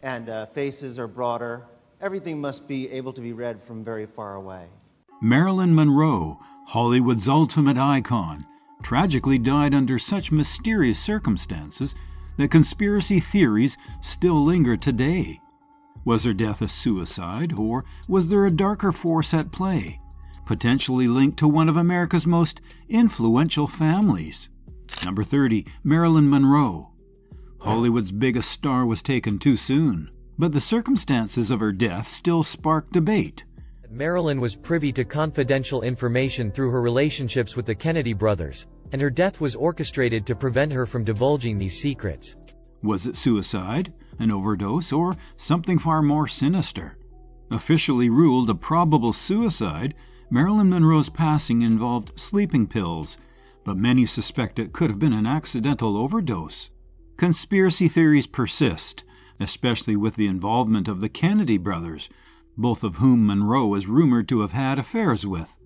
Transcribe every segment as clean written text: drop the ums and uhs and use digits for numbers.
and faces are broader. Everything must be able to be read from very far away. Marilyn Monroe, Hollywood's ultimate icon, tragically died under such mysterious circumstances that conspiracy theories still linger today. Was her death a suicide, or was there a darker force at play, potentially linked to one of America's most influential families? Number 30, Marilyn Monroe. Hollywood's biggest star was taken too soon, but the circumstances of her death still spark debate. Marilyn was privy to confidential information through her relationships with the Kennedy brothers, and her death was orchestrated to prevent her from divulging these secrets. Was it suicide, an overdose, or something far more sinister? Officially ruled a probable suicide, Marilyn Monroe's passing involved sleeping pills, but many suspect it could have been an accidental overdose. Conspiracy theories persist, especially with the involvement of the Kennedy brothers, both of whom Monroe is rumored to have had affairs with.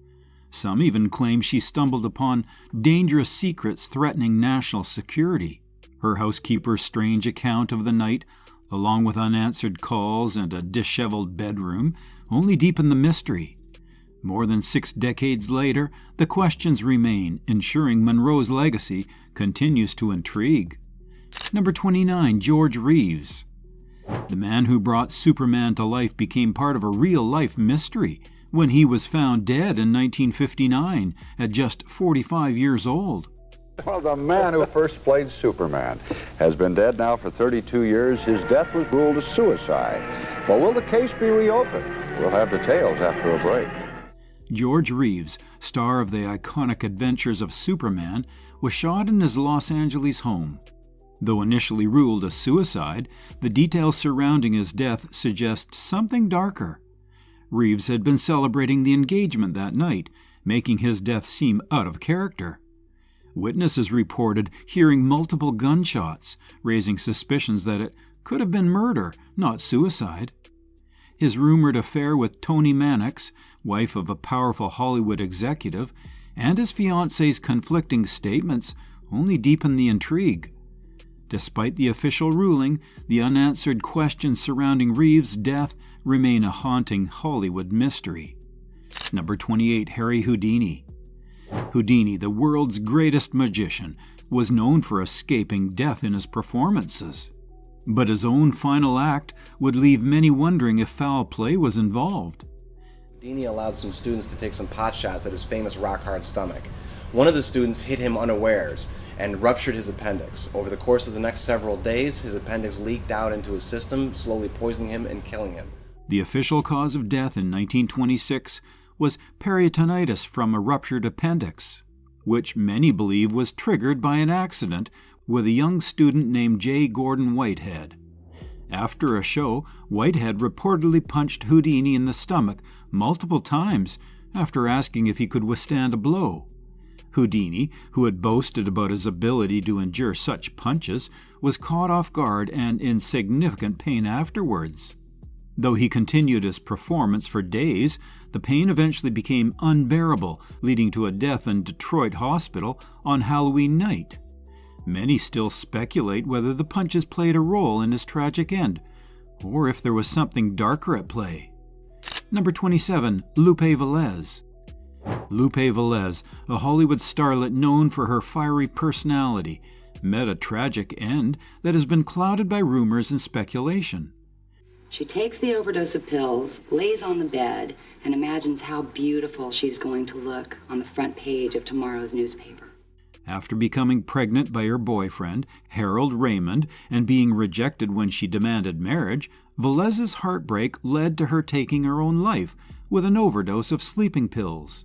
Some even claim she stumbled upon dangerous secrets threatening national security. Her housekeeper's strange account of the night, along with unanswered calls and a disheveled bedroom, only deepen the mystery. More than 6 decades later, the questions remain, ensuring Monroe's legacy continues to intrigue. Number 29, George Reeves. The man who brought Superman to life became part of a real-life mystery when he was found dead in 1959 at just 45 years old. Well, the man who first played Superman has been dead now for 32 years. His death was ruled a suicide. Well, will the case be reopened? We'll have details after a break. George Reeves, star of the iconic adventures of Superman, was shot in his Los Angeles home. Though initially ruled a suicide, the details surrounding his death suggest something darker. Reeves had been celebrating the engagement that night, making his death seem out of character. Witnesses reported hearing multiple gunshots, raising suspicions that it could have been murder, not suicide. His rumored affair with Toni Mannix, wife of a powerful Hollywood executive, and his fiancée's conflicting statements only deepened the intrigue. Despite the official ruling, the unanswered questions surrounding Reeves' death remain a haunting Hollywood mystery. Number 28, Harry Houdini. Houdini, the world's greatest magician, was known for escaping death in his performances. But his own final act would leave many wondering if foul play was involved. Houdini allowed some students to take some pot shots at his famous rock-hard stomach. One of the students hit him unawares and ruptured his appendix. Over the course of the next several days, his appendix leaked out into his system, slowly poisoning him and killing him. The official cause of death in 1926 was peritonitis from a ruptured appendix, which many believe was triggered by an accident with a young student named J. Gordon Whitehead. After a show, Whitehead reportedly punched Houdini in the stomach multiple times after asking if he could withstand a blow. Houdini, who had boasted about his ability to endure such punches, was caught off guard and in significant pain afterwards. Though he continued his performance for days, the pain eventually became unbearable, leading to a death in Detroit hospital on Halloween night. Many still speculate whether the punches played a role in his tragic end, or if there was something darker at play. Number 27, Lupe Velez. Lupe Velez, a Hollywood starlet known for her fiery personality, met a tragic end that has been clouded by rumors and speculation. She takes the overdose of pills, lays on the bed, and imagines how beautiful she's going to look on the front page of tomorrow's newspaper. After becoming pregnant by her boyfriend, Harold Raymond, and being rejected when she demanded marriage, Velez's heartbreak led to her taking her own life with an overdose of sleeping pills.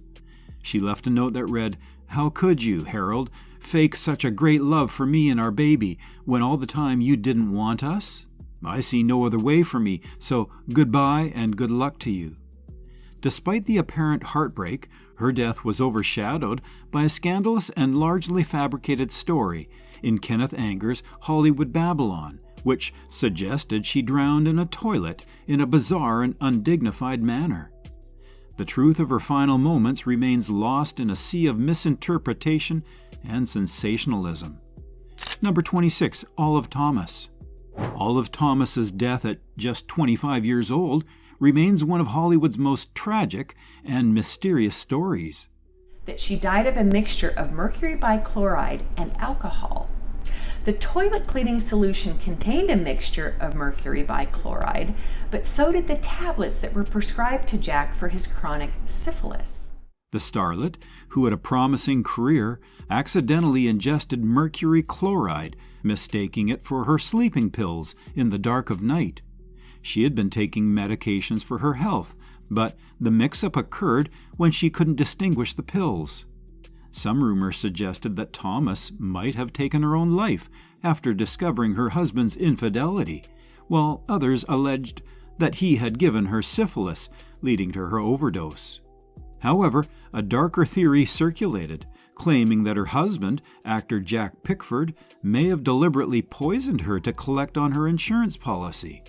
She left a note that read, "How could you, Harold, fake such a great love for me and our baby when all the time you didn't want us? I see no other way for me, so goodbye and good luck to you." Despite the apparent heartbreak, her death was overshadowed by a scandalous and largely fabricated story in Kenneth Anger's Hollywood Babylon, which suggested she drowned in a toilet in a bizarre and undignified manner. The truth of her final moments remains lost in a sea of misinterpretation and sensationalism. Number 26, Olive Thomas. Olive Thomas's death at just 25 years old remains one of Hollywood's most tragic and mysterious stories. That she died of a mixture of mercury bichloride and alcohol. The toilet cleaning solution contained a mixture of mercury bichloride, but so did the tablets that were prescribed to Jack for his chronic syphilis. The starlet, who had a promising career, accidentally ingested mercury chloride, mistaking it for her sleeping pills in the dark of night. She had been taking medications for her health, but the mix-up occurred when she couldn't distinguish the pills. Some rumors suggested that Thomas might have taken her own life after discovering her husband's infidelity, while others alleged that he had given her syphilis, leading to her overdose. However, a darker theory circulated, claiming that her husband, actor Jack Pickford, may have deliberately poisoned her to collect on her insurance policy.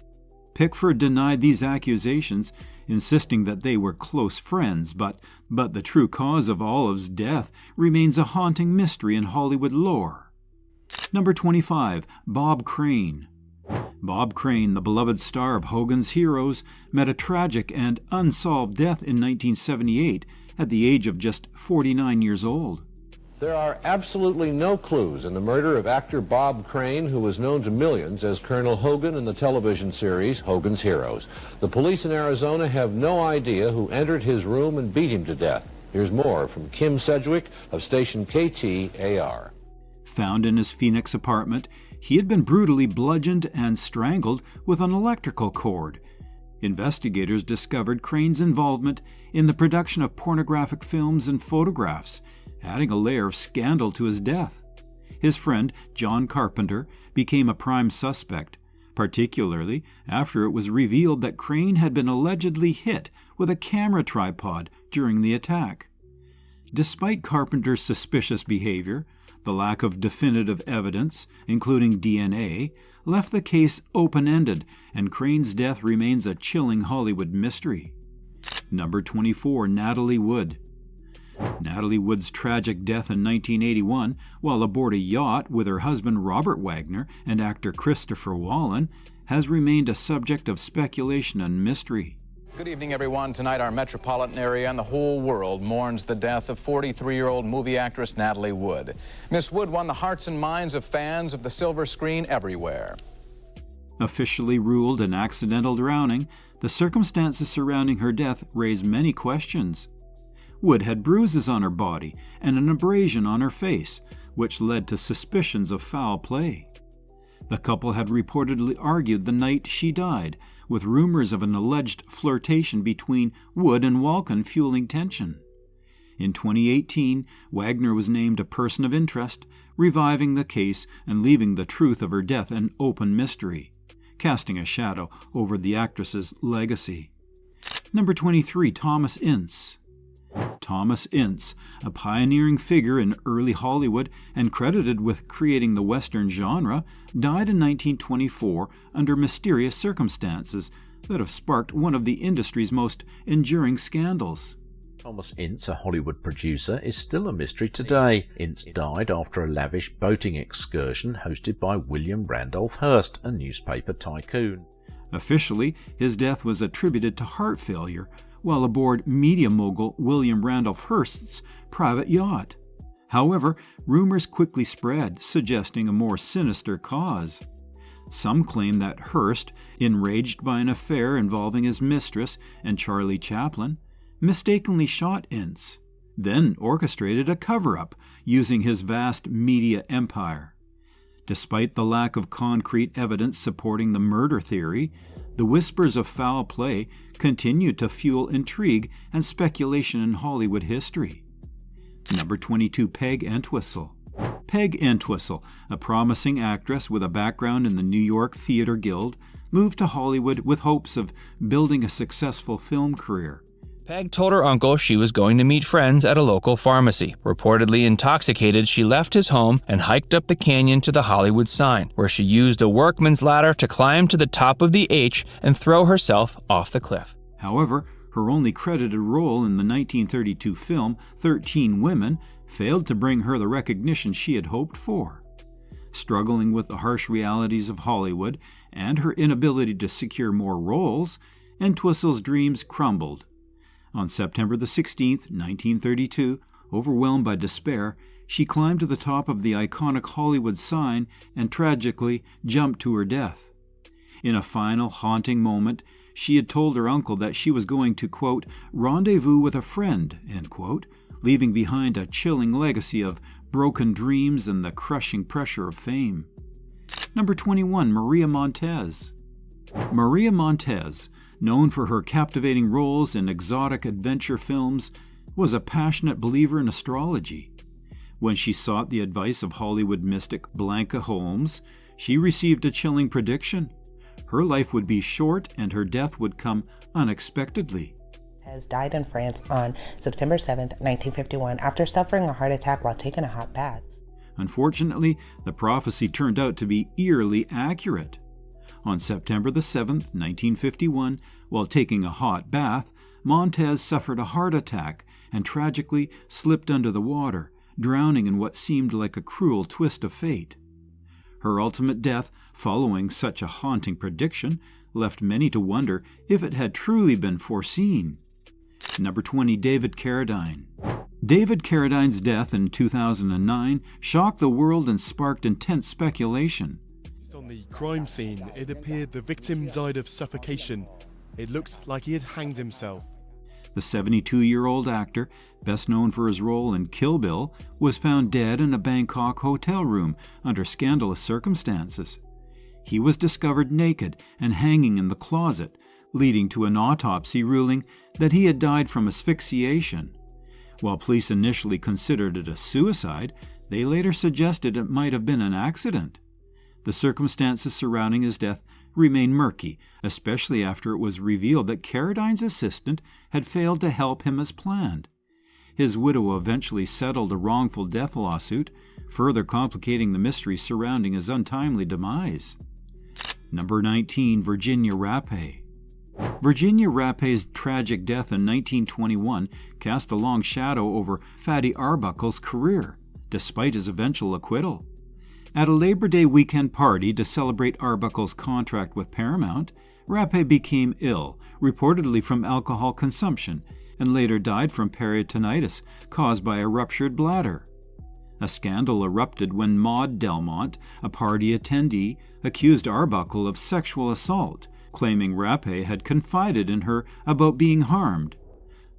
Pickford denied these accusations, insisting that they were close friends, but the true cause of Olive's death remains a haunting mystery in Hollywood lore. Number 25. Bob Crane. Bob Crane, the beloved star of Hogan's Heroes, met a tragic and unsolved death in 1978 at the age of just 49 years old. There are absolutely no clues in the murder of actor Bob Crane, who was known to millions as Colonel Hogan in the television series Hogan's Heroes. The police in Arizona have no idea who entered his room and beat him to death. Here's more from Kim Sedgwick of station KTAR. Found in his Phoenix apartment, he had been brutally bludgeoned and strangled with an electrical cord. Investigators discovered Crane's involvement in the production of pornographic films and photographs, adding a layer of scandal to his death. His friend, John Carpenter, became a prime suspect, particularly after it was revealed that Crane had been allegedly hit with a camera tripod during the attack. Despite Carpenter's suspicious behavior, the lack of definitive evidence, including DNA, left the case open-ended, and Crane's death remains a chilling Hollywood mystery. Number 24. Natalie Wood. Natalie Wood's tragic death in 1981, while aboard a yacht with her husband Robert Wagner and actor Christopher Wallen, has remained a subject of speculation and mystery. Good evening, everyone. Tonight, our metropolitan area and the whole world mourns the death of 43-year-old movie actress Natalie Wood. Miss Wood won the hearts and minds of fans of the silver screen everywhere. Officially ruled an accidental drowning, the circumstances surrounding her death raise many questions. Wood had bruises on her body and an abrasion on her face, which led to suspicions of foul play. The couple had reportedly argued the night she died, with rumors of an alleged flirtation between Wood and Walken fueling tension. In 2018, Wagner was named a person of interest, reviving the case and leaving the truth of her death an open mystery, casting a shadow over the actress's legacy. Number 23. Thomas Ince. Thomas Ince, a pioneering figure in early Hollywood and credited with creating the Western genre, died in 1924 under mysterious circumstances that have sparked one of the industry's most enduring scandals. Thomas Ince, a Hollywood producer, is still a mystery today. Ince died after a lavish boating excursion hosted by William Randolph Hearst, a newspaper tycoon. Officially, his death was attributed to heart failure while aboard media mogul William Randolph Hearst's private yacht. However, rumors quickly spread, suggesting a more sinister cause. Some claim that Hearst, enraged by an affair involving his mistress and Charlie Chaplin, mistakenly shot Ince, then orchestrated a cover-up using his vast media empire. Despite the lack of concrete evidence supporting the murder theory, the whispers of foul play continue to fuel intrigue and speculation in Hollywood history. Number 22. Peg Entwistle. Peg Entwistle, a promising actress with a background in the New York Theater Guild, moved to Hollywood with hopes of building a successful film career. Peg told her uncle she was going to meet friends at a local pharmacy. Reportedly intoxicated, she left his home and hiked up the canyon to the Hollywood sign, where she used a workman's ladder to climb to the top of the H and throw herself off the cliff. However, her only credited role in the 1932 film 13 Women failed to bring her the recognition she had hoped for. Struggling with the harsh realities of Hollywood and her inability to secure more roles, Entwistle's dreams crumbled. On September the 16th, 1932, overwhelmed by despair, she climbed to the top of the iconic Hollywood sign and tragically jumped to her death. In a final, haunting moment, she had told her uncle that she was going to, quote, rendezvous with a friend, end quote, leaving behind a chilling legacy of broken dreams and the crushing pressure of fame. Number 21, Maria Montez. Maria Montez, known for her captivating roles in exotic adventure films, was a passionate believer in astrology. When she sought the advice of Hollywood mystic Blanca Holmes, she received a chilling prediction. Her life would be short and her death would come unexpectedly. Has died in France on September 7, 1951, after suffering a heart attack while taking a hot bath. Unfortunately, the prophecy turned out to be eerily accurate. On September the 7th, 1951, while taking a hot bath, Montez suffered a heart attack and tragically slipped under the water, drowning in what seemed like a cruel twist of fate. Her ultimate death, following such a haunting prediction, left many to wonder if it had truly been foreseen. Number 20, David Carradine. David Carradine's death in 2009 shocked the world and sparked intense speculation. Based on the crime scene, it appeared the victim died of suffocation. It looked like he had hanged himself. The 72-year-old actor, best known for his role in Kill Bill, was found dead in a Bangkok hotel room under scandalous circumstances. He was discovered naked and hanging in the closet, leading to an autopsy ruling that he had died from asphyxiation. While police initially considered it a suicide, they later suggested it might have been an accident. The circumstances surrounding his death remain murky, especially after it was revealed that Carradine's assistant had failed to help him as planned. His widow eventually settled a wrongful death lawsuit, further complicating the mystery surrounding his untimely demise. Number 19, Virginia Rappe. Virginia Rappe's tragic death in 1921 cast a long shadow over Fatty Arbuckle's career, despite his eventual acquittal. At a Labor Day weekend party to celebrate Arbuckle's contract with Paramount, Rappe became ill, reportedly from alcohol consumption, and later died from peritonitis caused by a ruptured bladder. A scandal erupted when Maud Delmont, a party attendee, accused Arbuckle of sexual assault, claiming Rappe had confided in her about being harmed.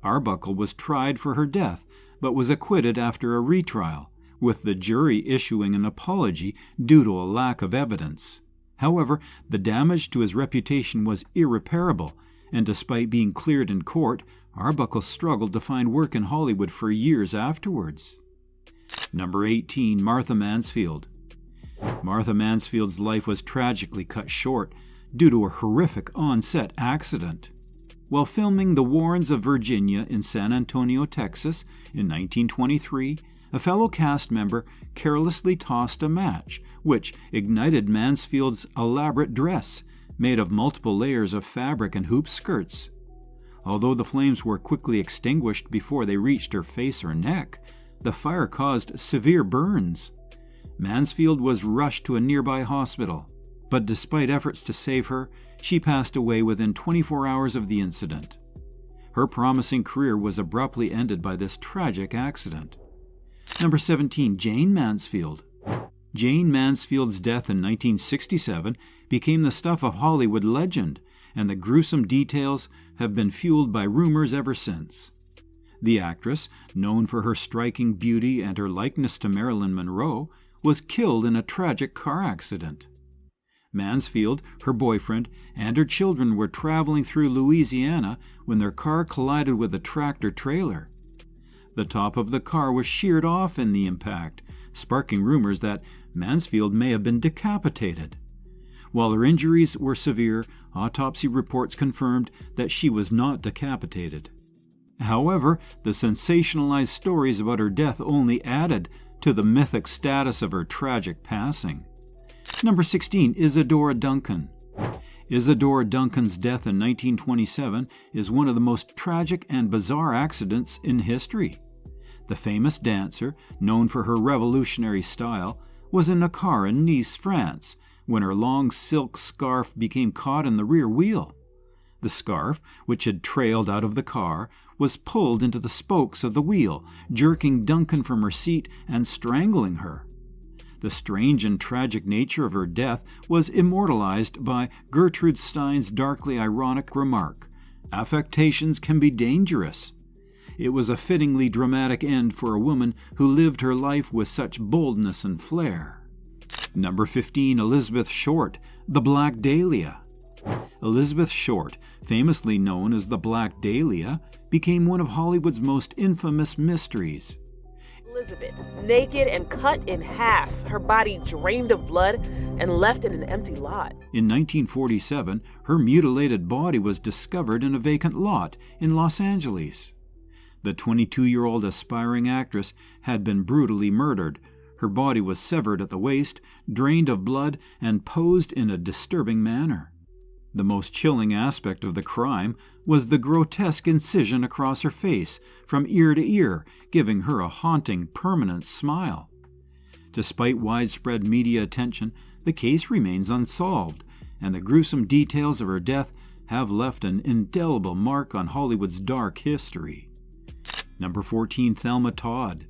Arbuckle was tried for her death, but was acquitted after a retrial, with the jury issuing an apology due to a lack of evidence. However, the damage to his reputation was irreparable, and despite being cleared in court, Arbuckle struggled to find work in Hollywood for years afterwards. Number 18, Martha Mansfield. Martha Mansfield's life was tragically cut short due to a horrific on-set accident. While filming The Warrens of Virginia in San Antonio, Texas, in 1923, a fellow cast member carelessly tossed a match, which ignited Mansfield's elaborate dress, made of multiple layers of fabric and hoop skirts. Although the flames were quickly extinguished before they reached her face or neck, the fire caused severe burns. Mansfield was rushed to a nearby hospital, but despite efforts to save her, she passed away within 24 hours of the incident. Her promising career was abruptly ended by this tragic accident. Number 17, Jane Mansfield. Jane Mansfield's death in 1967 became the stuff of Hollywood legend, and the gruesome details have been fueled by rumors ever since. The actress, known for her striking beauty and her likeness to Marilyn Monroe, was killed in a tragic car accident. Mansfield, her boyfriend, and her children were traveling through Louisiana when their car collided with a tractor-trailer. The top of the car was sheared off in the impact, sparking rumors that Mansfield may have been decapitated. While her injuries were severe, autopsy reports confirmed that she was not decapitated. However, the sensationalized stories about her death only added to the mythic status of her tragic passing. Number 16, Isadora Duncan. Isadora Duncan's death in 1927 is one of the most tragic and bizarre accidents in history. The famous dancer, known for her revolutionary style, was in a car in Nice, France, when her long silk scarf became caught in the rear wheel. The scarf, which had trailed out of the car, was pulled into the spokes of the wheel, jerking Duncan from her seat and strangling her. The strange and tragic nature of her death was immortalized by Gertrude Stein's darkly ironic remark, "Affectations can be dangerous." It was a fittingly dramatic end for a woman who lived her life with such boldness and flair. Number 15, Elizabeth Short, The Black Dahlia. Elizabeth Short, famously known as the Black Dahlia, became one of Hollywood's most infamous mysteries. Elizabeth, naked and cut in half, her body drained of blood and left in an empty lot. In 1947, her mutilated body was discovered in a vacant lot in Los Angeles. The 22-year-old aspiring actress had been brutally murdered. Her body was severed at the waist, drained of blood, and posed in a disturbing manner. The most chilling aspect of the crime was the grotesque incision across her face, from ear to ear, giving her a haunting, permanent smile. Despite widespread media attention, the case remains unsolved, and the gruesome details of her death have left an indelible mark on Hollywood's dark history. Number 14, Thelma Todd.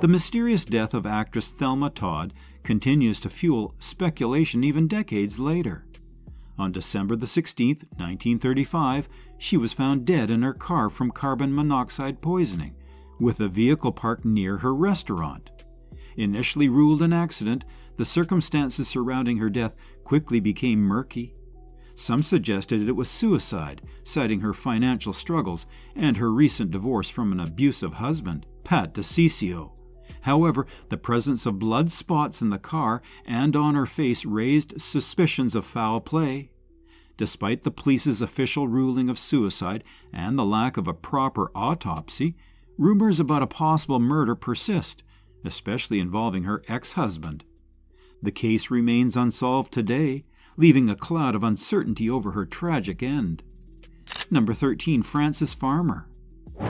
The mysterious death of actress Thelma Todd continues to fuel speculation even decades later. On December 16, 1935, she was found dead in her car from carbon monoxide poisoning, with a vehicle parked near her restaurant. Initially ruled an accident, the circumstances surrounding her death quickly became murky. Some suggested it was suicide, citing her financial struggles and her recent divorce from an abusive husband, Pat DeCiccio. However, the presence of blood spots in the car and on her face raised suspicions of foul play. Despite the police's official ruling of suicide and the lack of a proper autopsy, rumors about a possible murder persist, especially involving her ex-husband. The case remains unsolved today, leaving a cloud of uncertainty over her tragic end. Number 13, Frances Farmer.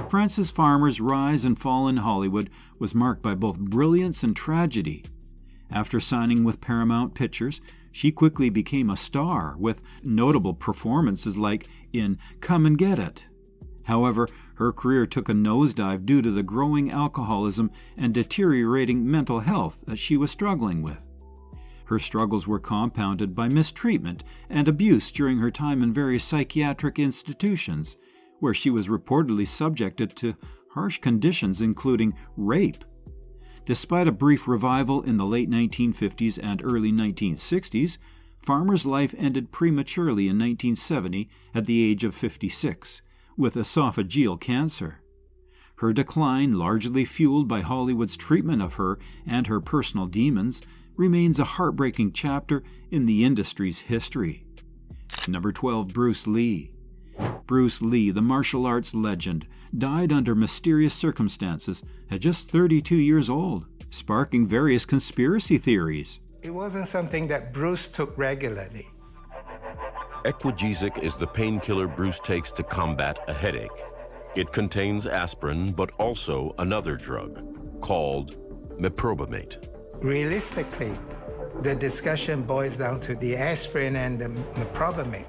Frances Farmer's rise and fall in Hollywood was marked by both brilliance and tragedy. After signing with Paramount Pictures, she quickly became a star, with notable performances like in Come and Get It. However, her career took a nosedive due to the growing alcoholism and deteriorating mental health that she was struggling with. Her struggles were compounded by mistreatment and abuse during her time in various psychiatric institutions, where she was reportedly subjected to harsh conditions including rape. Despite a brief revival in the late 1950s and early 1960s, Farmer's life ended prematurely in 1970 at the age of 56, with esophageal cancer. Her decline, largely fueled by Hollywood's treatment of her and her personal demons, remains a heartbreaking chapter in the industry's history. Number 12, Bruce Lee. Bruce Lee, the martial arts legend, died under mysterious circumstances at just 32 years old, sparking various conspiracy theories. It wasn't something that Bruce took regularly. Equagesic is the painkiller Bruce takes to combat a headache. It contains aspirin, but also another drug called meprobamate. Realistically, the discussion boils down to the aspirin and the meprobamate.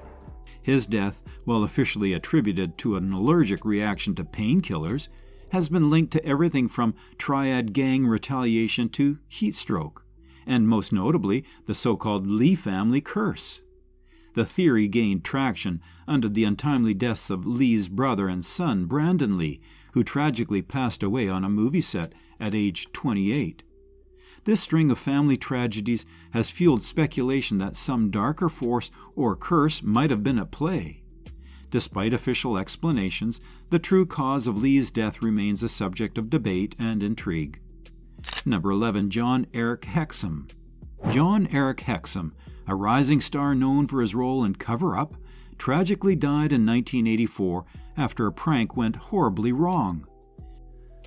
His death, while officially attributed to an allergic reaction to painkillers, has been linked to everything from triad gang retaliation to heat stroke, and most notably the so-called Lee family curse. The theory gained traction under the untimely deaths of Lee's brother and son, Brandon Lee, who tragically passed away on a movie set at age 28. This string of family tragedies has fueled speculation that some darker force or curse might have been at play. Despite official explanations, the true cause of Lee's death remains a subject of debate and intrigue. Number 11, John Eric Hexum. John Eric Hexum, a rising star known for his role in Cover Up, tragically died in 1984 after a prank went horribly wrong.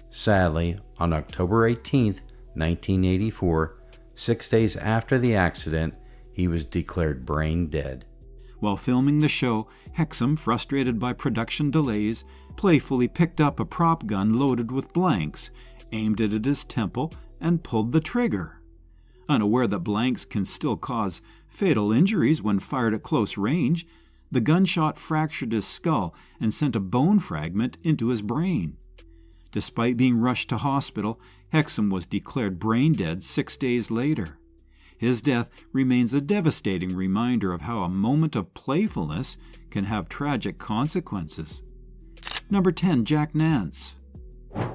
Sadly, on October 18th, 1984, 6 days after the accident, he was declared brain dead. While filming the show, Hexum, frustrated by production delays, playfully picked up a prop gun loaded with blanks, aimed it at his temple, and pulled the trigger. Unaware that blanks can still cause fatal injuries when fired at close range, the gunshot fractured his skull and sent a bone fragment into his brain. Despite being rushed to hospital, Hexum was declared brain dead 6 days later. His death remains a devastating reminder of how a moment of playfulness can have tragic consequences. Number 10. Jack Nance.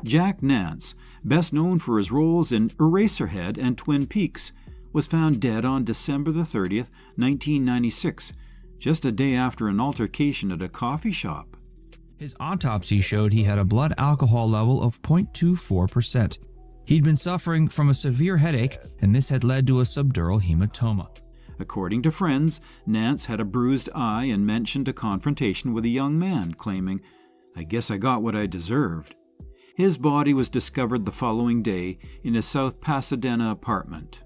Jack Nance, best known for his roles in Eraserhead and Twin Peaks, was found dead on December 30th, 1996, just a day after an altercation at a coffee shop. His autopsy showed he had a blood alcohol level of 0.24%. He'd been suffering from a severe headache, and this had led to a subdural hematoma. According to friends, Nance had a bruised eye and mentioned a confrontation with a young man, claiming, "I guess I got what I deserved." His body was discovered the following day in his South Pasadena apartment.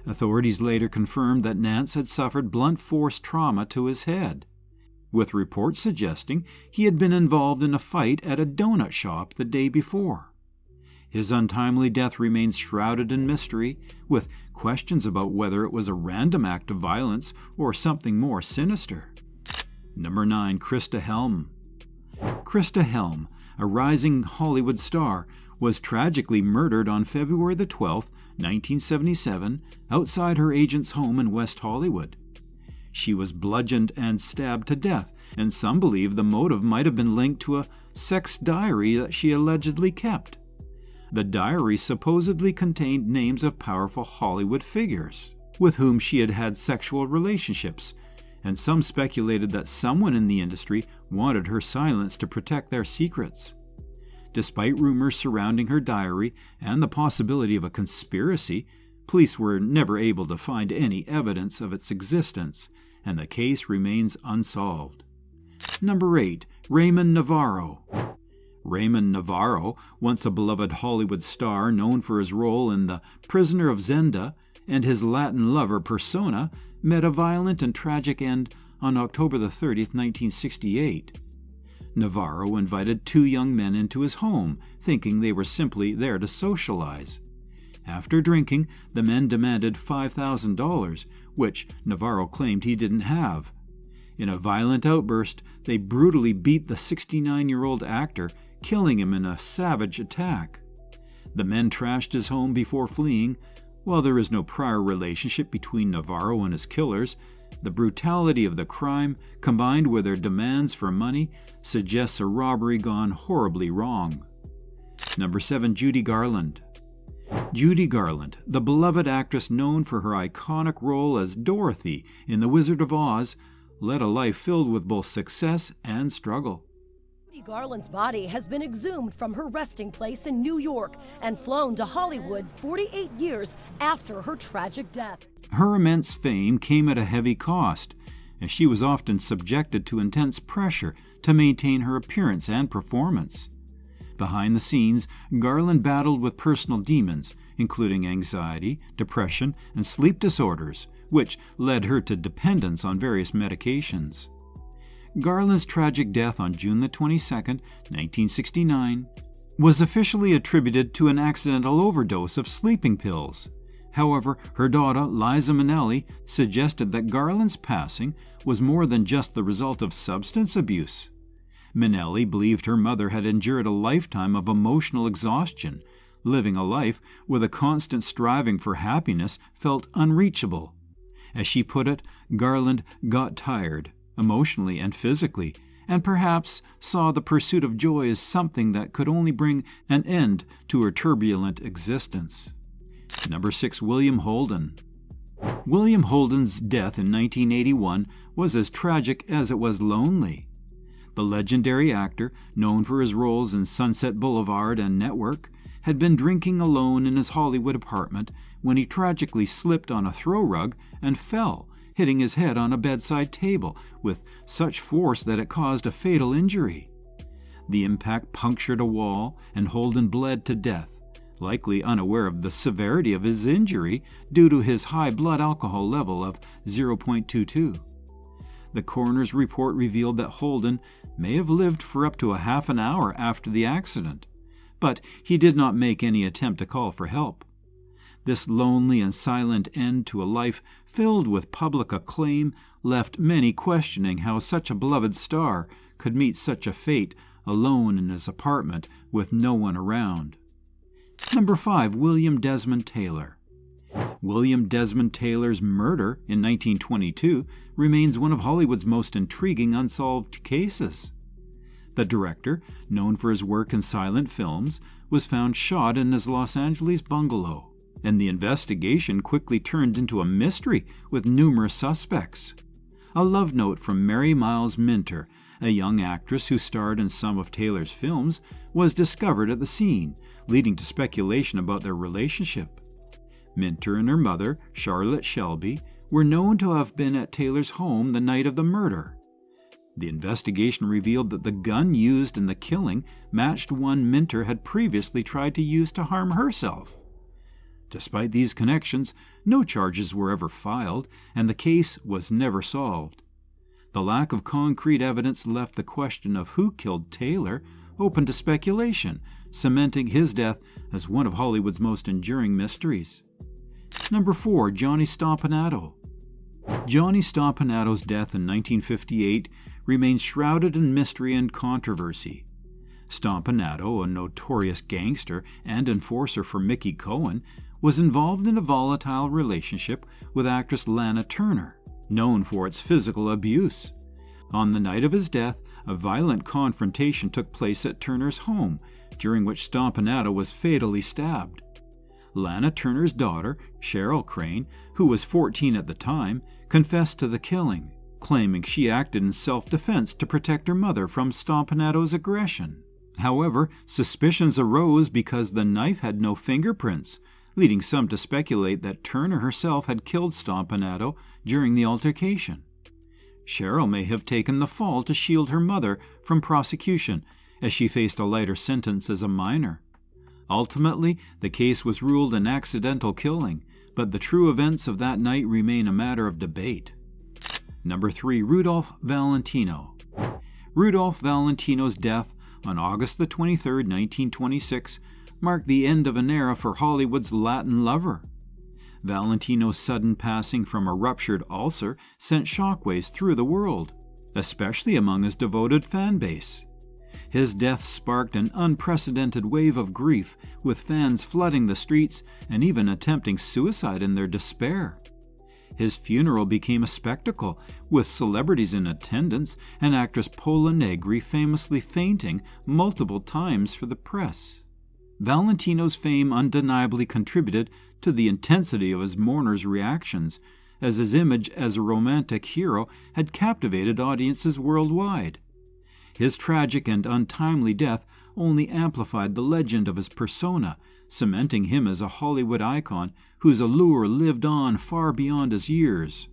Authorities later confirmed that Nance had suffered blunt force trauma to his head, with reports suggesting he had been involved in a fight at a donut shop the day before. His untimely death remains shrouded in mystery, with questions about whether it was a random act of violence or something more sinister. Number 9. Krista Helm. Krista Helm, a rising Hollywood star, was tragically murdered on February 12, 1977, outside her agent's home in West Hollywood. She was bludgeoned and stabbed to death, and some believe the motive might have been linked to a sex diary that she allegedly kept. The diary supposedly contained names of powerful Hollywood figures with whom she had had sexual relationships, and some speculated that someone in the industry wanted her silence to protect their secrets. Despite rumors surrounding her diary and the possibility of a conspiracy, police were never able to find any evidence of its existence, and the case remains unsolved. Number 8. Raymond Navarro. Raymond Navarro, once a beloved Hollywood star known for his role in The Prisoner of Zenda and his Latin lover persona, met a violent and tragic end on October 30th, 1968. Navarro invited 2 young men into his home, thinking they were simply there to socialize. After drinking, the men demanded $5,000, which Navarro claimed he didn't have. In a violent outburst, they brutally beat the 69-year-old actor, killing him in a savage attack. The men trashed his home before fleeing. While there is no prior relationship between Navarro and his killers, the brutality of the crime, combined with their demands for money, suggests a robbery gone horribly wrong. Number 7. Judy Garland. Judy Garland, the beloved actress known for her iconic role as Dorothy in The Wizard of Oz, led a life filled with both success and struggle. Judy Garland's body has been exhumed from her resting place in New York and flown to Hollywood 48 years after her tragic death. Her immense fame came at a heavy cost, as she was often subjected to intense pressure to maintain her appearance and performance. Behind the scenes, Garland battled with personal demons, including anxiety, depression, and sleep disorders, which led her to dependence on various medications. Garland's tragic death on June 22, 1969, was officially attributed to an accidental overdose of sleeping pills. However, her daughter, Liza Minnelli, suggested that Garland's passing was more than just the result of substance abuse. Minnelli believed her mother had endured a lifetime of emotional exhaustion. Living a life with a constant striving for happiness felt unreachable. As she put it, Garland got tired, emotionally and physically, and perhaps saw the pursuit of joy as something that could only bring an end to her turbulent existence. Number 6. William Holden. William Holden's death in 1981 was as tragic as it was lonely. The legendary actor, known for his roles in Sunset Boulevard and Network, had been drinking alone in his Hollywood apartment when he tragically slipped on a throw rug and fell, hitting his head on a bedside table with such force that it caused a fatal injury. The impact punctured a wall, and Holden bled to death, likely unaware of the severity of his injury due to his high blood alcohol level of 0.22. The coroner's report revealed that Holden may have lived for up to a half an hour after the accident, but he did not make any attempt to call for help. This lonely and silent end to a life filled with public acclaim left many questioning how such a beloved star could meet such a fate alone in his apartment with no one around. Number 5. William Desmond Taylor. William Desmond Taylor's murder in 1922 remains one of Hollywood's most intriguing unsolved cases. The director, known for his work in silent films, was found shot in his Los Angeles bungalow, and the investigation quickly turned into a mystery with numerous suspects. A love note from Mary Miles Minter, a young actress who starred in some of Taylor's films, was discovered at the scene, leading to speculation about their relationship. Minter and her mother, Charlotte Shelby, were known to have been at Taylor's home the night of the murder. The investigation revealed that the gun used in the killing matched one Minter had previously tried to use to harm herself. Despite these connections, no charges were ever filed, and the case was never solved. The lack of concrete evidence left the question of who killed Taylor open to speculation, cementing his death as one of Hollywood's most enduring mysteries. Number 4. Johnny Stompanato. Johnny Stompanato's death in 1958 remains shrouded in mystery and controversy. Stompanato, a notorious gangster and enforcer for Mickey Cohen, was involved in a volatile relationship with actress Lana Turner, known for its physical abuse. On the night of his death, a violent confrontation took place at Turner's home, during which Stompanato was fatally stabbed. Lana Turner's daughter, Cheryl Crane, who was 14 at the time, confessed to the killing, claiming she acted in self-defense to protect her mother from Stompanato's aggression. However, suspicions arose because the knife had no fingerprints, leading some to speculate that Turner herself had killed Stompanato during the altercation. Cheryl may have taken the fall to shield her mother from prosecution, as she faced a lighter sentence as a minor. Ultimately, the case was ruled an accidental killing, but the true events of that night remain a matter of debate. Number 3. Rudolph Valentino. Rudolph Valentino's death on August 23, 1926, marked the end of an era for Hollywood's Latin lover. Valentino's sudden passing from a ruptured ulcer sent shockwaves through the world, especially among his devoted fan base. His death sparked an unprecedented wave of grief, with fans flooding the streets and even attempting suicide in their despair. His funeral became a spectacle, with celebrities in attendance and actress Pola Negri famously fainting multiple times for the press. Valentino's fame undeniably contributed to the intensity of his mourners' reactions, as his image as a romantic hero had captivated audiences worldwide. His tragic and untimely death only amplified the legend of his persona, cementing him as a Hollywood icon whose allure lived on far beyond his years.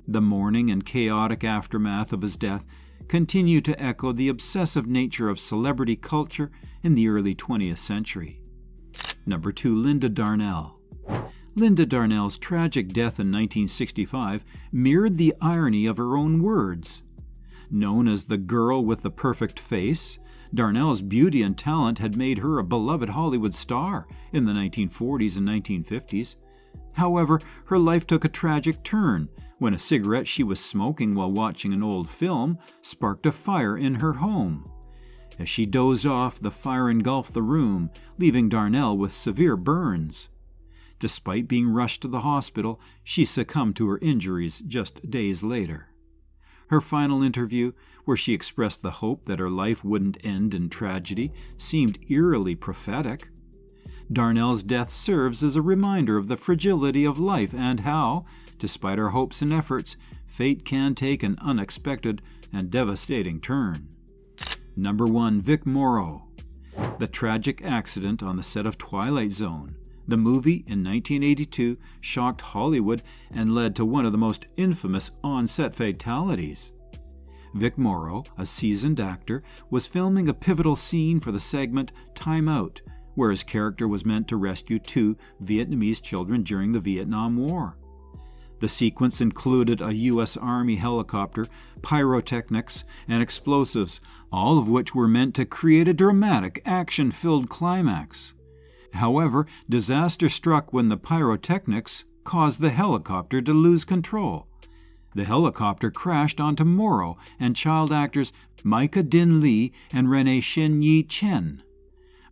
The mourning and chaotic aftermath of his death continue to echo the obsessive nature of celebrity culture in the early 20th century. Number 2. Linda Darnell. Linda Darnell's tragic death in 1965 mirrored the irony of her own words. Known as the girl with the perfect face, Darnell's beauty and talent had made her a beloved Hollywood star in the 1940s and 1950s. However, her life took a tragic turn when a cigarette she was smoking while watching an old film sparked a fire in her home. As she dozed off, the fire engulfed the room, leaving Darnell with severe burns. Despite being rushed to the hospital, she succumbed to her injuries just days later. Her final interview, where she expressed the hope that her life wouldn't end in tragedy, seemed eerily prophetic. Darnell's death serves as a reminder of the fragility of life and how, despite our hopes and efforts, fate can take an unexpected and devastating turn. Number 1. Vic Morrow. The tragic accident on the set of Twilight Zone, the movie in 1982, shocked Hollywood and led to one of the most infamous on-set fatalities. Vic Morrow, a seasoned actor, was filming a pivotal scene for the segment Time Out, where his character was meant to rescue 2 Vietnamese children during the Vietnam War. The sequence included a U.S. Army helicopter, pyrotechnics, and explosives, all of which were meant to create a dramatic, action-filled climax. However, disaster struck when the pyrotechnics caused the helicopter to lose control. The helicopter crashed onto Morrow and child actors Micah Din Lee and Renee Shin Yi Chen.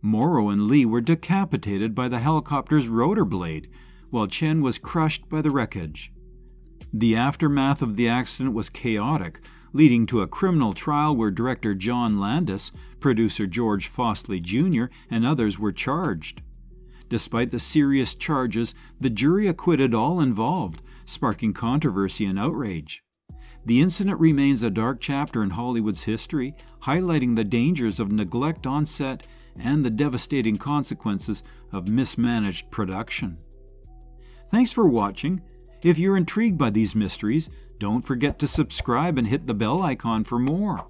Morrow and Lee were decapitated by the helicopter's rotor blade, while Chen was crushed by the wreckage. The aftermath of the accident was chaotic, leading to a criminal trial where director John Landis, producer George Fossley Jr., and others were charged. Despite the serious charges, the jury acquitted all involved, sparking controversy and outrage. The incident remains a dark chapter in Hollywood's history, highlighting the dangers of neglect on set and the devastating consequences of mismanaged production. Thanks for watching. If you're intrigued by these mysteries, don't forget to subscribe and hit the bell icon for more.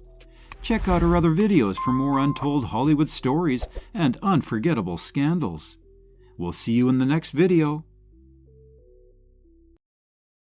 Check out our other videos for more untold Hollywood stories and unforgettable scandals. We'll see you in the next video.